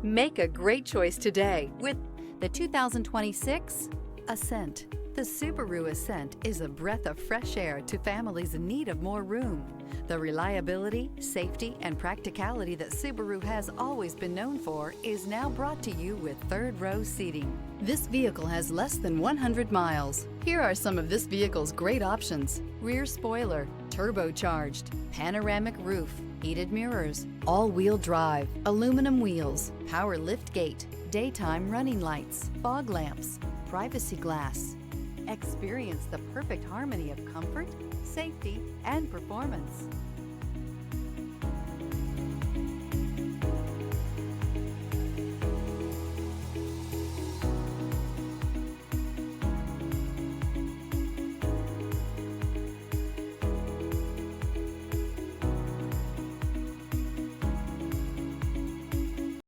Make a great choice today with the 2026 Ascent. The Subaru Ascent is a breath of fresh air to families in need of more room. The reliability, safety, and practicality that Subaru has always been known for is now brought to you with third-row seating. This vehicle has less than 100 miles. Here are some of this vehicle's great options: rear spoiler, turbocharged, panoramic roof, heated mirrors, all-wheel drive, aluminum wheels, power lift gate, daytime running lights, fog lamps, privacy glass. Experience the perfect harmony of comfort, safety, and performance.